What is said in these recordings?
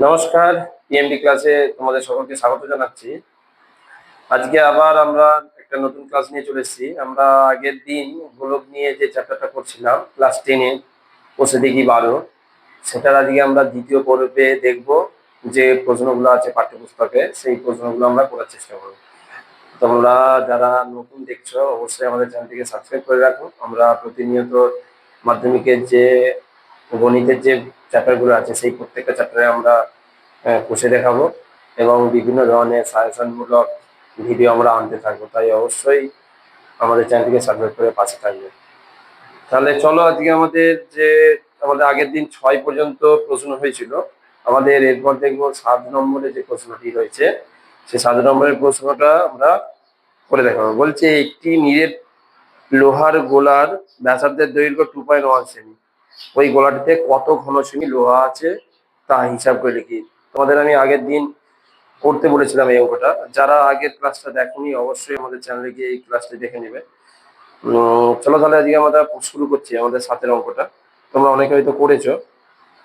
নমস্কার, পিএমডি ক্লাসে তোমাদের সকলকে স্বাগত জানাচ্ছি। আজকে আবার আমরা একটা নতুন ক্লাস নিয়ে চলে এসেছি। আমরা আগের দিন গোলক নিয়ে যে চ্যাপ্টারটা করছিলাম ক্লাস 10-এ কোষে দেখি 12, সেটার আজকে আমরা দ্বিতীয় পর্বে দেখব। যে প্রশ্নগুলো আছে পাঠ্যপুস্তকে সেই প্রশ্নগুলো আমরা করার চেষ্টা করব। তোমরা যারা নতুন দেখছো অবশ্যই আমাদের চ্যানেলটিকে সাবস্ক্রাইব করে রাখো। আমরা প্রতিনিয়ত মাধ্যমিকের যে গণিতের যে চ্যাপ্টারগুলো আছে সেই প্রত্যেকটা চ্যাপ্টারে আমরা কষে দেখাবো এবং বিভিন্ন ধরনের সাজেশনমূলক ভিডিও আমরা আনতে থাকবো। তাই অবশ্যই আমাদের চ্যানেলটিকে সাবস্ক্রাইব করে পাশে থাকবে। তাহলে চলো আজকে আমাদের আগের দিন 6 পর্যন্ত প্রশ্ন হয়েছিল। আমাদের এরপর দেখবো 7 নম্বরে যে প্রশ্নটি রয়েছে সেই 7 নম্বরের প্রশ্নটা আমরা করে দেখাবো। বলছে একটি নিরেট লোহার গোলার ব্যাসার্ধের দৈর্ঘ্য 2.1 সেমি, ওই গোলাটিতে কত ঘন সেমি লোহা আছে তা হিসাব করে লিখি। তোমাদের আমি আগের দিন করতে বলেছিলাম এই অঙ্কটা। যারা আগের ক্লাসটা দেখোনি অবশ্যই আমাদের চ্যানেলে গিয়ে এই ক্লাসটি দেখে নেবে। চলো তাহলে আজকে আমরা শুরু করছি আমাদের 7-এর অঙ্কটা। তোমরা অনেকে হয়তো করেছো,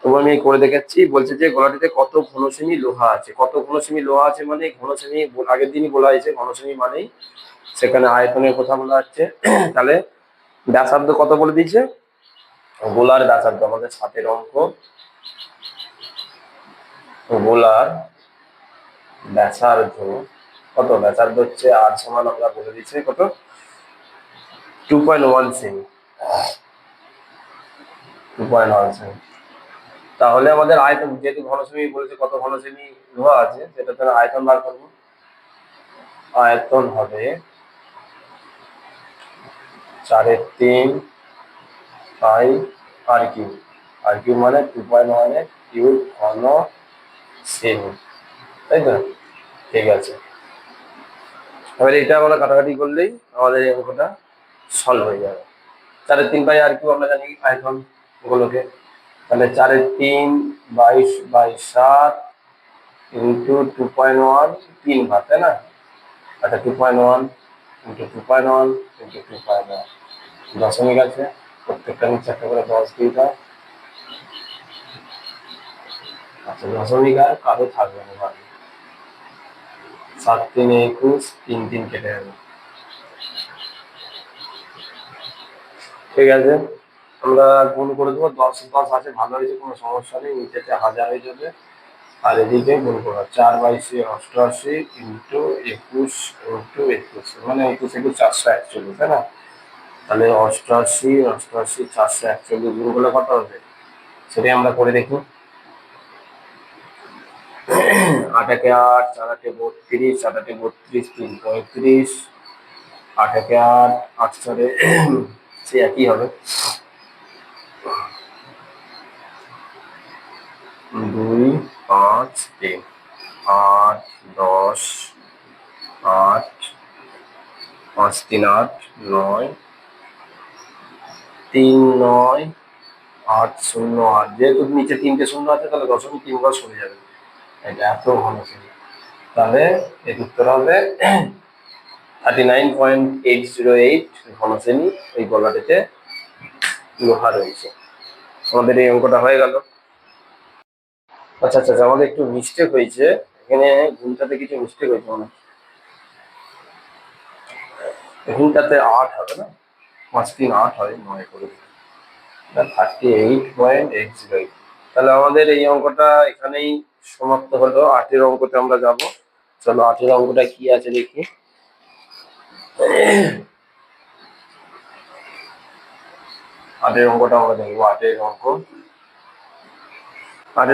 তবু আমি করে দেখাচ্ছি। বলছে যে গোলাটিতে কত ঘন সেমি লোহা আছে। কত ঘন সেমি লোহা আছে মানে ঘন সেমি আগের দিনই বলা হয়েছে। ঘন সেমি মানেই সেখানে আয়তনের কথা বলা হচ্ছে। তাহলে ব্যাসার্ধ কত বলে দিয়েছে, গোলার ব্যাসার্ধ আমাদের 7-এর অঙ্ক। গোলার ব্যাসার্ধ কত? ব্যাসার্ধ হচ্ছে আর সমান আমরা বলে দিচ্ছি কত, 2.1 সেমি। 2.1 সেমি। তাহলে আমাদের আয়তন, যেহেতু ঘন সেমি বলেছে কত ঘন সেমি লোহা আছে, সেটা তাহলে আয়তন বার করবো। আয়তন হবে 4/3 পাই আর কিউব। আর কিউব মানে 2.1 এর কিউব ঘন সেমি, তাই তো? ঠিক আছে, এবারে এটা আমরা কাটাকাটি করলেই আমাদের এই অঙ্কটা সলভ হয়ে যাবে। 4/3 পাই আর কিউব আমরা জানি আয়তন গুলোকে। তাহলে 4/3 22/7 ইন্টু 2.1 3 ভাগ, তাই না? আচ্ছা 2.1 ইন্টু 2.1 ইন্টু 2.1, দশমিক আছে, প্রত্যেকটা নিচে একটা করে 10 দিয়ে দাও। আচ্ছা দশমিক আর কারো থাকবে না, ভালো। 7 3 21, 3 3 কেটে যাবে। ঠিক আছে, আমরা গুণ করে দেবো। 10 10 আছে, ভালো হয়েছে, কোনো সমস্যা নেই। নিচেতে 1000 হয়ে যাবে আর এদিকে গুণ করবো। 4/88 ইন্টু 21 ইন্টু 21, মানে 21 21 441, তাই না? তাহলে 88 88 441 গুণ করলে কত হবে সেটাই আমরা করে দেখি। 8 একে 8, 4 8 32, 8 8 32, 3 35, 8 একে 8, 8 4 সে একই হবে। 2 5 3, 8 10, 8 5 3 8 9, 3 9 8 0 8। যেহেতু নিচে 3টে শূন্য আছে তাহলে দশমিক 3 বার সরে যাবে। এটা এত ঘন সেমি। তাহলে এর উত্তর হবে 39.808 ঘন সেমি এই গলাটিতে লোহা রয়েছে। আমাদের এই অঙ্কটা হয়ে গেল। আচ্ছা আচ্ছা, আমাদের একটু মিস্টেক হয়েছে এখানে, গুণটাতে কিছু মিস্টেক হয়েছে মনে হয়। গুণটাতে 8 হবে না, 5 3 8 হয়, 9 করে 38.808। তাহলে আমাদের এই অঙ্কটা এখানেই সমাপ্ত হলো। 8-এর অঙ্কতে আমরা যাব। চলো 8-এর অঙ্কটা কি আছে দেখি। 8-এর অঙ্কটা আমরা দেখবো। 8-এর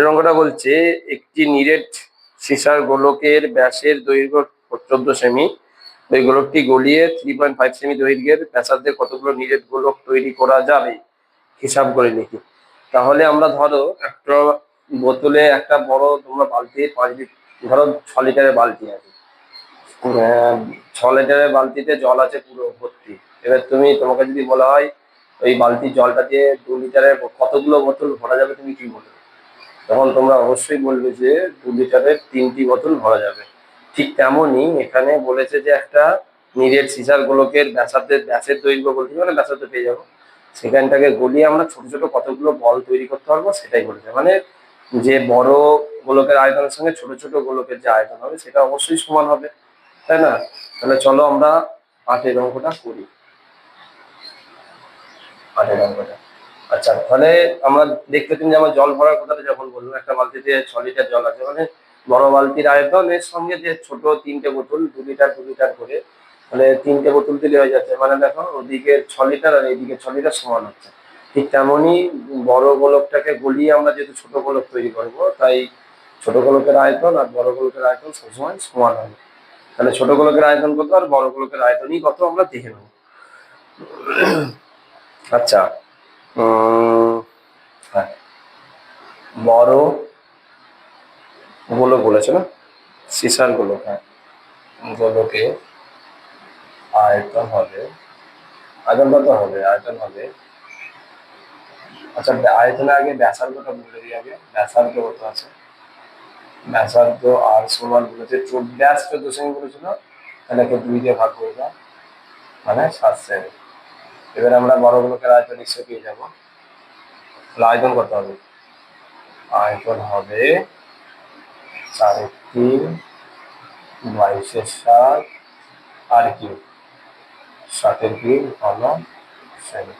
অঙ্কটা বলছে একটি নিরেট সীসার গোলকের ব্যাসের দৈর্ঘ্য 14 সেমি, ওই গোলকটি গলিয়ে 3.5 সেমি দৈর্ঘ্যের ব্যাসার্ধের কতগুলো নিরেট গোলক তৈরি করা যাবে হিসাব করে লিখি। তাহলে আমরা ধরো একটা বোতলে একটা বড় তোমরা বালতি, 5 লিটার, ধরো 6 লিটারের বালতি আছে। 6 লিটারের বালতিতে জল আছে পুরো ভর্তি। এবার তোমাকে যদি বলা হয় ওই বালতির জলটা দিয়ে 2 লিটারের কতগুলো বোতল ভরা যাবে, তুমি কি বলবে? তখন তোমরা অবশ্যই বলবে যে 2 লিটারের 3টি বোতল ভরা যাবে। ঠিক তেমনই এখানে বলেছে যে একটা নিরেট সিসার গোলকের ব্যাসের দৈর্ঘ্য বলতে মানে ব্যাসার্ধ পেয়ে যাবো, সেখানটাকে গলিয়ে আমরা ছোট ছোট কতগুলো বল তৈরি করতে পারবো সেটাই বলেছে। মানে যে বড় গোলকের আয়তনের সঙ্গে ছোট ছোট গোলকের যে আয়তন হবে সেটা অবশ্যই সমান হবে, তাই না? তাহলে চলো আমরা 8 অঙ্কটা করি। 8 অঙ্কটা, আচ্ছা তাহলে আমরা দেখতে পেলাম যে আমার জল ভরার কথাটা যখন বললাম, একটা বালতিতে 6 লিটার জল আছে, মানে বড় বালতির আয়তন এর সঙ্গে যে ছোট 3টে বোতল 2 লিটার 2 লিটার করে, মানে 3টে বোতল দিলে হয়ে যাচ্ছে, মানে দেখো ওদিকে 6 লিটার আর এইদিকে 6 লিটার সমান হচ্ছে। ঠিক তেমনই বড় গোলকটাকে গলিয়ে আমরা যেহেতু ছোট গোলক তৈরি করব, তাই ছোট গোলকের আয়তন আর বড় গোলকের আয়তন সবসময় সমান হবে। তাহলে ছোট গোলকের আয়তন কত আর বড় গোলকের আয়তনই কত আমরা দেখে নেব। আচ্ছা, হ্যাঁ, বড় গোলক বলেছে না, সিসার গোলক, হ্যাঁ, গোলকে আয়তন হবে, আয়তন কত হবে, আয়তন হবে, আচ্ছা আয়তনের আগে ব্যাসার্ধটা বলে দিই, আগে ব্যাসার্ধ কত আছে, ব্যাসার্ধ আর সমান বলেছে ব্যাস 14 সেমি বলেছিল, তাহলে 2 দিয়ে ভাগ করে দাও, মানে 7 সেমি। এবার আমরা বড় গোলকের আয়তন নিশ্চয় পেয়ে যাবো। আয়তন কত হবে, আয়তন হবে 3.5 22/7 আর কি 7 হলো সেমি।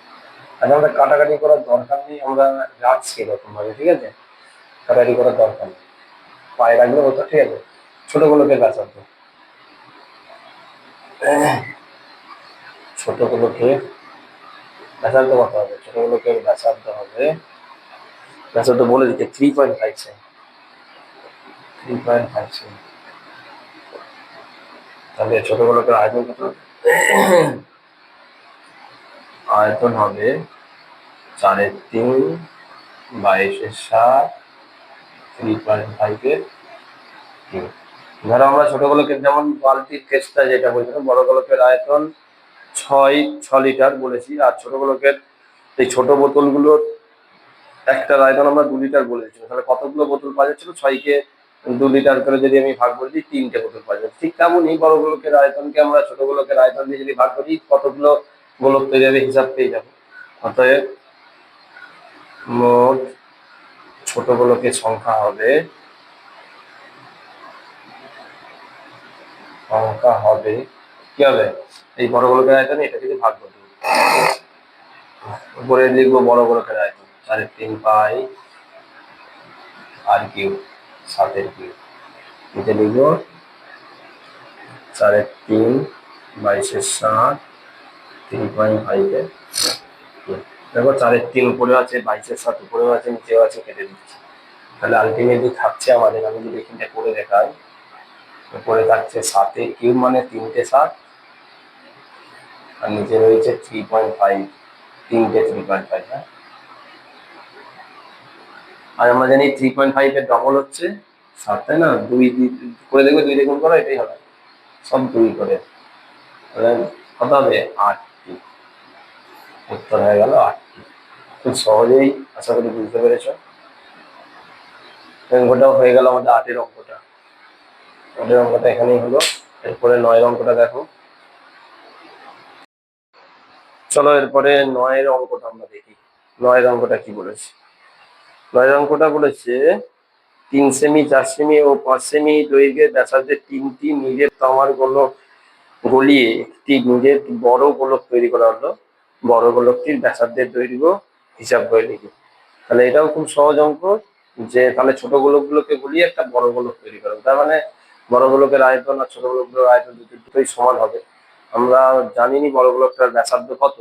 আচ্ছা আমাদের কাটাকাটি করার দরকার নেই, আমরা রাখছি এরকম ভাবে, ঠিক আছে, কাটাকাটি করার দরকার নেই, পায়ে রাখলে হতো, ঠিক আছে। ছোট গোলকের ব্যাসার্ধ, ছোট গোলকের ব্যাসার্ধ কত হবে, ছোট গোলকের ব্যাসার্ধ হবে, ব্যাসার্ধ বলে দিতে 3.5 সেমি, 3.5 সেমি। তাহলে ছোট গোলকের আয়তন কত, আয়তন হবে 3.5 22/7 3.5 ধরো আমরা ছোট গোলকের যেমন বালতির কেসটা যেটা বলছিলাম, বড় গোলকের আয়তন 6 লিটার বলেছি, আর ছোট গোলকের এই ছোট বোতলগুলোর একটার আয়তন আমরা 2 লিটার বলেছি, তাহলে কতগুলো বোতল পাওয়া যাচ্ছিল, 6কে 2 লিটার করে যদি আমি ভাগ করে দিই 3টে বোতল পাওয়া যাচ্ছে। ঠিক তেমনই বড় গোলকের আয়তনকে আমরা ছোট গোলকের আয়তন দিয়ে যদি ভাগ করি কতগুলো গোলক তৈরি হবে হিসাব পেয়ে যাবো। অতএব মোট ছোট গোলকের সংখ্যা হবে, কি হবে, এই বড় গোলকের আয়তন এটা থেকে ভাগ করে দেবো, উপরে লিখবো বড় গোলকের আয়তন 3.5 পাই আর কিউব 7 নিচে লিখবো 3.5 22/7 3.5 দেখো 3.5 উপরে আছে, 22/7 উপরেও আছে, নিচেও আছে, কেটে দিচ্ছি। তাহলে আলটিমেটলি থাকছে আমাদের, আমি যদি এখানটা করে দেখাই, উপরে থাকছে 7 মানে 3টে 7, আর নিচে রয়েছে 3.5, 3টে 3.5, হ্যাঁ। আর আমরা জানি 3.5 এর ডবল হচ্ছে 7, তাই না, 2 করে দেখবে, 2 দিয়ে গুণ করো, এটাই হবে, সব 2 করে, তাহলে কত হবে 8টি, উত্তর হয়ে গেল 8টি। খুব সহজেই আশা করি বুঝতে পেরেছো। অঙ্কটাও হয়ে গেল আমাদের 8 অঙ্কটা, 8 অঙ্কটা এখানেই হলো। এরপরে 9 অঙ্কটা দেখো, চলো এরপরে 9 অঙ্কটা আমরা দেখি। 9 অঙ্কটা কি বলেছে, 9 অঙ্কটা বলেছে 3 সেমি 4 সেমি ও 5 সেমি দৈর্ঘ্যের ব্যাসার্ধের 3টি নিজের তামার গোলক গলিয়ে একটি নিজের বড় গোলক তৈরি করা হলো, বড় গোলকটির ব্যাসার্ধের দৈর্ঘ্য হিসাব করে লিখি। তাহলে এটাও খুব সহজ অঙ্ক, যে তাহলে ছোট গোলকগুলোকে গলিয়ে একটা বড় গোলক তৈরি করা, তার মানে বড় গোলকের আয়তন আর ছোট গোলকের আয়তন দুটোই সমান হবে। আমরা জানিনি বড় গোলকটার ব্যাসার্ধ কত,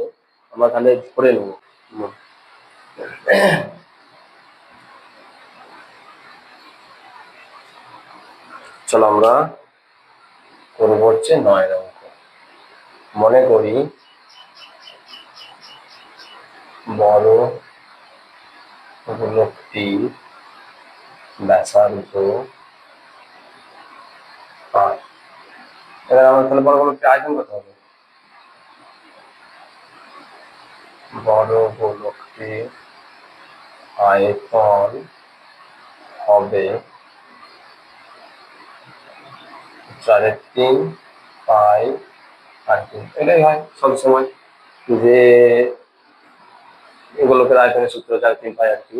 আমরা তাহলে ধরে নেব। চলো আমরা করবো হচ্ছে 9 অঙ্ক। মনে করি বড় গোলকটি ব্যাসার্ধ 5, এবার আমার তাহলে বড় গোলকটি আয়তন কত হবে, বড় গোলকটি আয়তন হবে 3.5 পাই আর কি, এটাই হয় সবসময়, যে গোলকের আয়তনের সূত্র 3.5 পাই আর কি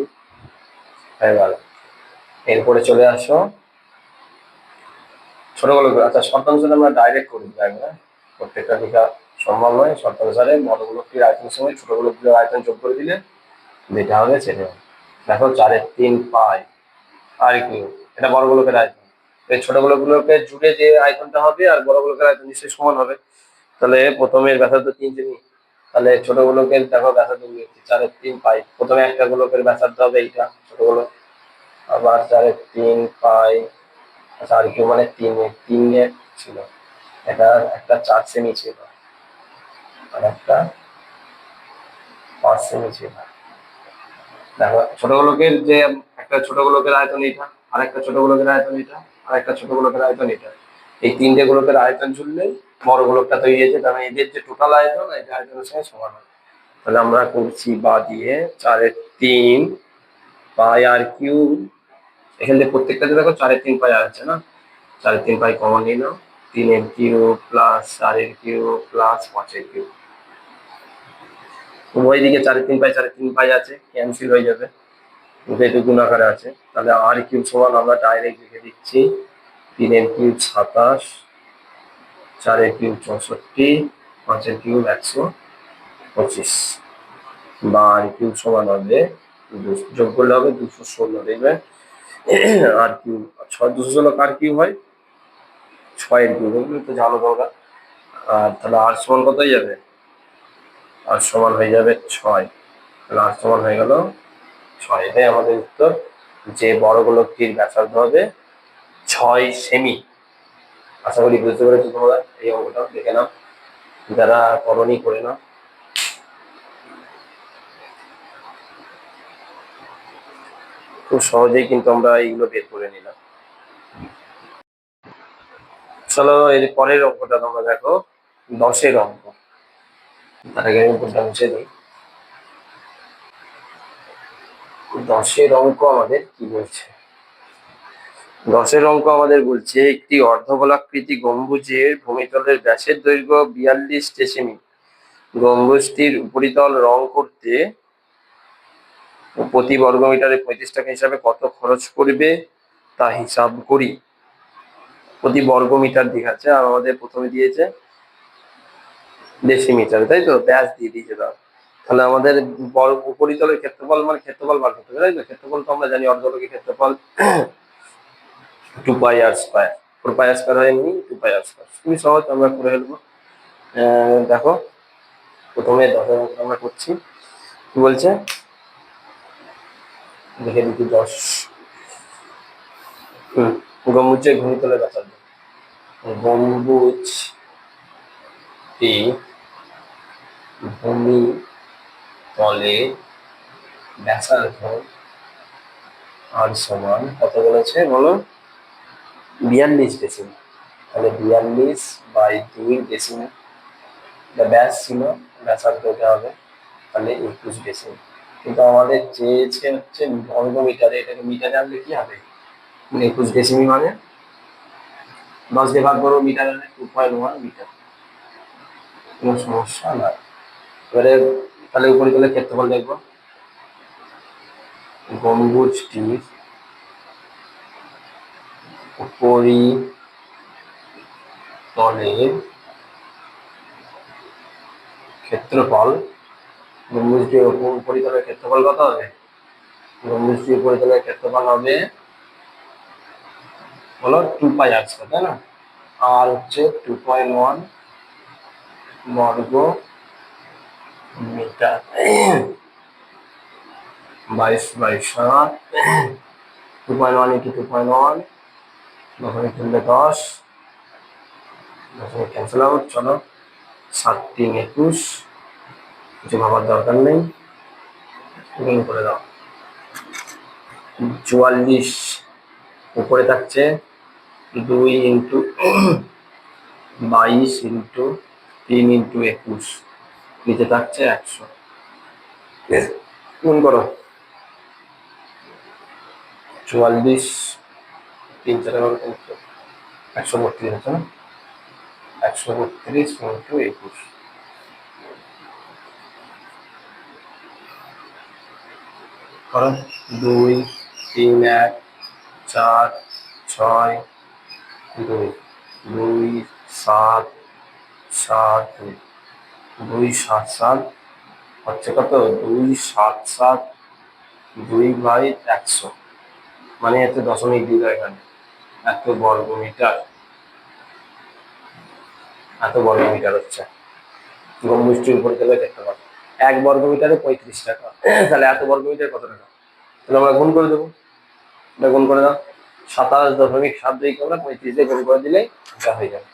হয়ে গেল। এরপরে চলে আসো ছোট গোলকগুলো। আচ্ছা, শর্তানুসারে আমরা ডাইরেক্ট করে দিই না, প্রত্যেকটা লেখা সম্ভব নয়। শর্তানুসারে বড় গোলকটির আয়তনের সঙ্গে ছোট গোলকগুলোর আয়তন যোগ করে দিলে যেটা হবে সেটা হবে। দেখো 4/3 পাই আর কিউ, এটা বড় গোলকের আয়তন। এই ছোট গোলকগুলোকে জুড়ে যে আয়তনটা হবে আর বড় গোলকের আয়তন নিশ্চয়ই সমান হবে। তাহলে প্রথমের ব্যাসার্ধ 3 সেমি, তাহলে ছোট গোলকের দেখো ব্যাসার্ধ 4/3 পাই। প্রথমে একটা গোলকের ব্যাসার্ধ হবে এইটা ছোট গোলক, আবার 4/3 পাই। আচ্ছা, আর কিউ মানে 3 ছিল, এটা একটা 4 সেমি ছিল আর একটা 5 সেমি ছিল। দেখো ছোট গোলকের যে একটা ছোট গোলকের আয়তন এটা, আর একটা ছোট গোলকের আয়তন এটা, আর একটা ছোট গোলকের আয়তন এটা। এই 3টে গোলকের আয়তন জুড়লে বড় গোলকটা তৈরি হয়েছে, কারণ এদের যে টোটাল আয়তন এটা আয়তনের সঙ্গে সমান হবে। তাহলে আমরা করছি বা দিয়ে 4/3 পাই আর কিউ। এখান থেকে প্রত্যেকটাতে দেখো 4/3 পাই আছে না, 4/3 পাই কমন নিয়ে নাও। 3 Q plus 4 Q plus 5 Q, উভয় দিকে 4/3 পাই আছে, ক্যান্সেল হয়ে যাবে, যেহেতু গুণ আকারে আছে। তাহলে আর কিউব সমান আমরা ডাইরেক্ট লিখে দিচ্ছি 3 কিউব 27, 4 কিউব 64, 5 কিউব 125, বা আর কিউব সমান হবে যোগ করলে হবে 216। দেখবে আর কিউব 216 কার কিউব হয়, 6-এর কিউব, এগুলো তো জানো তোমরা। আর তাহলে আর সমান কত হয়ে যাবে, আর সমান হয়ে যাবে 6। তাহলে আর সমান হয়ে গেল 6। এটাই আমাদের উত্তর, যে বড় গোলকটির ব্যাসার্ধ হবে 6 সেমি। আশা করি বুঝতে পেরেছো তোমরা। এই অঙ্কটা দেখে নাও, যারা করনি করে নাও। খুব সহজেই কিন্তু আমরা এইগুলো বের করে নিলাম। চলো এর পরের অঙ্কটা তোমরা দেখো, 10-এর অঙ্ক। তার আগে আমি উপরটা মুছে দিই। 10-এর অঙ্ক আমাদের কি বলছে, 10-এর অঙ্ক আমাদের বলছে একটি অর্ধগোলাকৃতি গম্বুজের ভূমিতলের ব্যাসের দৈর্ঘ্য 42 সেমি। গম্বুজটির উপরিতল রং করতে প্রতি বর্গমিটারে 35 টাকা হিসাবে কত খরচ পড়বে তা হিসাব করি। প্রতি বর্গমিটার দেখাচ্ছে, আর আমাদের প্রথমে দিয়েছে ডেসিমিটার, তাই তো, ব্যাস দিয়ে দিয়েছে। তাহলে আমাদের উপরিতলের ক্ষেত্রফল মানে ক্ষেত্রফল বার করতে হবে, তাই তো। ক্ষেত্রফল তো আমরা জানি, অর্ধগোলকের ক্ষেত্রফল 2πr², 4πr² হয় এমনি, 2πr²। খুবই সহজ, আমরা করে ফেলবো। দেখো প্রথমে 10-এর অঙ্ক আমরা করছি, কি বলছে দেখে দিচ্ছি। 10 গম্বুজের ভূমিতলের ব্যাসার্ধ, গম্বুজটি ভূমিতলে ব্যাসার্ধ আর সমান কত বলেছে বলো, 42 ডেসিমিল। তাহলে 42/2 ডেসিমিল ব্যাস ছিল, ব্যাসার্ধটা হবে তাহলে 21 ডেসিমিল। কিন্তু আমাদের চেয়েছে হচ্ছে বর্গমিটারে, এটাকে মিটারে আনলে কি হবে, 21 ডেসিমিল মানে 10 দিয়ে ভাগ করবো, মিটার আনলে 2.1 মিটার, কোনো সমস্যা না। এবারে তাহলে উপরিতলের ক্ষেত্রফল দেখবো, গম্বুজটির উপরিতলের ক্ষেত্রফল, গম্বুজটির উপরিতলের ক্ষেত্রফল কত হবে, গম্বুজটির উপরিতলের ক্ষেত্রফল হবে হলো 2πr², তাই না। আর হচ্ছে 2.1 বর্গ মিটার, 22/7, 2.1 × 2.1, দশমিক তুললে 10, দশমিক ক্যান্সেল আউট। চলো 7×3=21, কিছু ভাবার দরকার নেই, গুণ করে দাও। 44 উপরে থাকছে 2 × 22 × 3 × 21, নিচে থাকছে 100, গুণ করো। 44 3 4 132 হচ্ছে না, 132 × 21, করো 2 3 1 4 6 2 2 7 7 2 7 7 হচ্ছে কত 2 7 7 2/100, মানে এতে দশমিক দিল এখানে। এত বর্গ মিটার, এত বর্গ মিটার হচ্ছে গম্বুজটির উপর গেলে দেখতে পাবো 1 বর্গ মিটারে 35 টাকা। তাহলে এত বর্গ মিটার কত টাকা? তাহলে আমরা গুণ করে দেবো, এটা গুণ করে দাও 27.72 কে আমরা 35 দিয়ে গুণ করে দিলেই এটা হয়ে যাবে।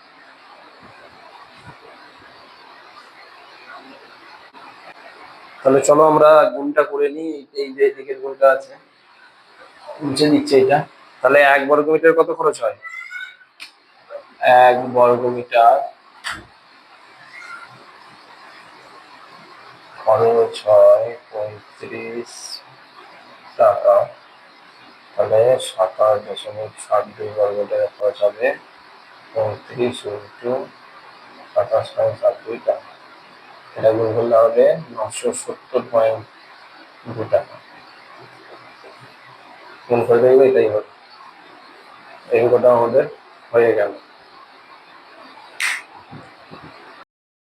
তাহলে চলো আমরা গুণটা করে নিই। এই যে দিকের গুণটা আছে মুছে দিচ্ছে এটা। তাহলে 1 বর্গ মিটার কত খরচ হয়? 1 বর্গ মিটার খরচ হয় 35 টাকা। তাহলে 27.72 বর্গ মিটারের খরচ হবে 35 ইন্টু 27.72 টাকা। এটা গুণ করলে হবে 970.2 টাকা। গুণ করে দেবো, এটাই হবে। এই অঙ্কটা আমাদের হয়ে গেল।